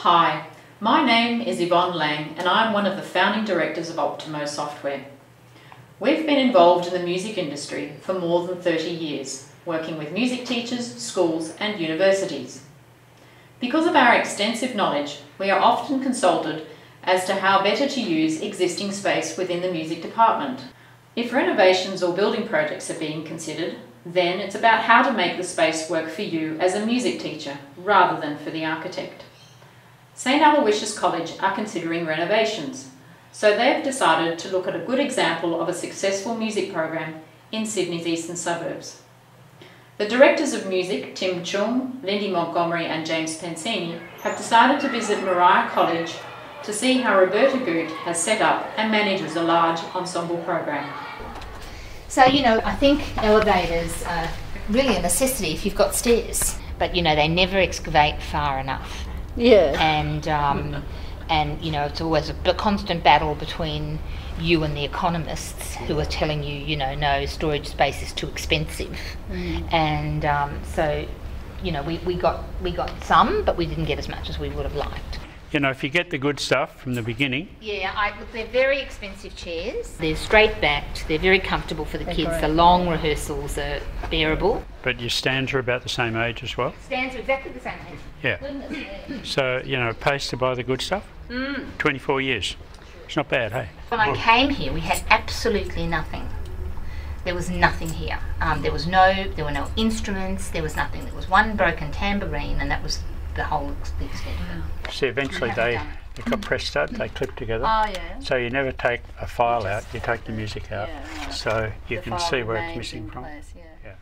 Hi, my name is Yvonne Lang and I'm one of the founding directors of Optimo Software. We've been involved in the music industry for more than 30 years, working with music teachers, schools and universities. Because of our extensive knowledge, we are often consulted as to how better to use existing space within the music department. If renovations or building projects are being considered, then it's about how to make the space work for you as a music teacher, rather than for the architect. St Aloysius College are considering renovations, so they've decided to look at a good example of a successful music program in Sydney's eastern suburbs. The directors of music, Tim Chung, Lindy Montgomery and James Pensini, have decided to visit Moriah College to see how Roberta Goot has set up and manages a large ensemble program. So, I think elevators are really a necessity if you've got stairs. But, they never excavate far enough. Yeah. And it's always a constant battle between you and the economists who are telling you, no, storage space is too expensive. And so, we got some, but we didn't get as much as we would have liked. If you get the good stuff from the beginning. Yeah, look, they're very expensive chairs. They're straight backed. They're very comfortable for the kids. Great. The long rehearsals are bearable. But your stands are about the same age as well? Stands are exactly the same age. Yeah. Goodness. So, pays to buy the good stuff? 24 years. It's not bad, hey? When I came here, we had absolutely nothing. There was nothing here. There were no instruments. There was nothing. There was one broken tambourine, and that was the whole extent of it. See, eventually they got pressed stud, they clip together. Oh, yeah. So you never take a file out, you take the music out. Yeah, right. So you can see where it's missing from. Yeah.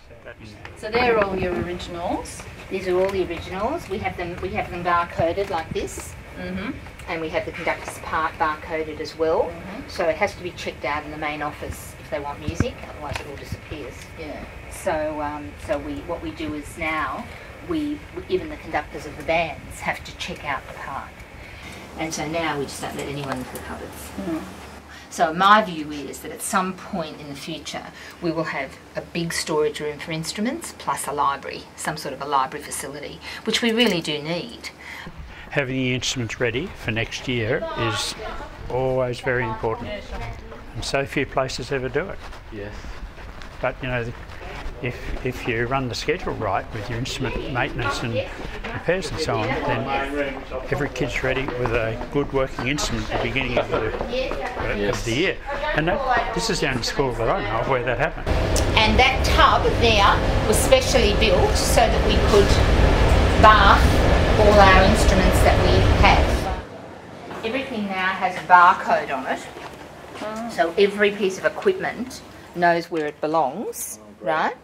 So So they're all your originals. These are all the originals. We have them barcoded like this. And we have the conductor's part barcoded as well. So it has to be checked out in the main office if they want music, otherwise it all disappears. Yeah. So what we do is now even the conductors of the bands have to check out the part. And so now we just don't let anyone into the cupboards. So my view is that at some point in the future we will have a big storage room for instruments plus a library, some sort of a library facility, which we really do need. having the instruments ready for next year is always very important. And so few places ever do it. Yes. But if you run the schedule right with your instrument maintenance and repairs and so on, then every kid's ready with a good working instrument at the beginning of the year. And this is the only school that I know of where that happened. And that tub there was specially built so that we could bath all our instruments that we have. Everything now has a barcode on it, so every piece of equipment knows where it belongs, right?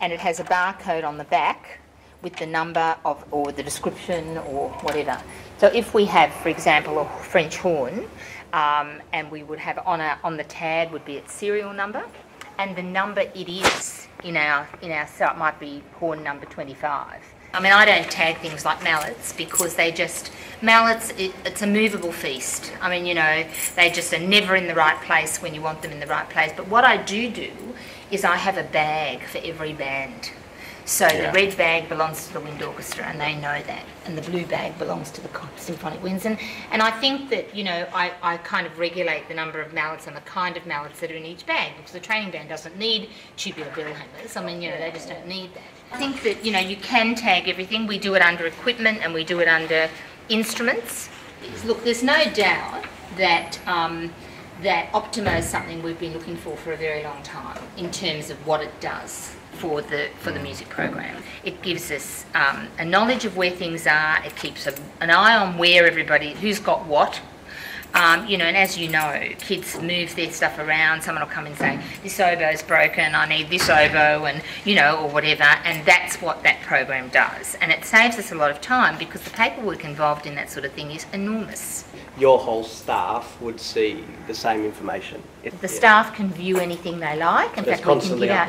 And it has a barcode on the back with the number of, or the description or whatever. So if we have, for example, a French horn, and we would have on the tag would be its serial number, and the number it is in our so it might be horn number 25. I mean, I don't tag things like mallets because mallets, it's a movable feast. I mean, they just are never in the right place when you want them in the right place. But what I do is I have a bag for every band. So the red bag belongs to the wind orchestra, and they know that, and the blue bag belongs to the symphonic winds. And I think that, I kind of regulate the number of mallets and the kind of mallets that are in each bag, because the training band doesn't need tubular bell hammers. I mean, they just don't need that. I think that, you can tag everything. We do it under equipment and we do it under instruments. Look, there's no doubt that that Optimo is something we've been looking for a very long time in terms of what it does for the music program. It gives us a knowledge of where things are. It keeps an eye on who's got what. And as you know, kids move their stuff around. Someone will come and say, this oboe's broken, I need this oboe, and, or whatever, and that's what that program does. And it saves us a lot of time because the paperwork involved in that sort of thing is enormous. Your whole staff would see the same information. The staff can view anything they like. In fact, we can give out...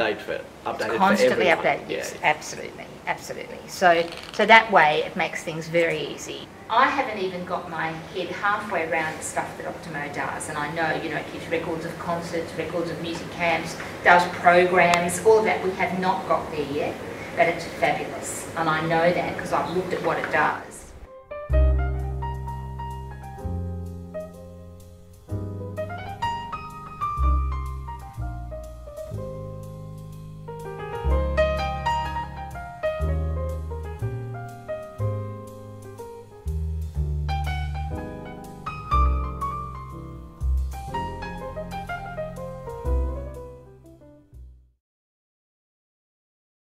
Updated constantly for everyone. updated, yes, absolutely. So that way it makes things very easy. I haven't even got my head halfway around the stuff that Optimo does, and I know, it keeps records of concerts, records of music camps, does programs, all of that. We have not got there yet, but it's fabulous, and I know that because I've looked at what it does.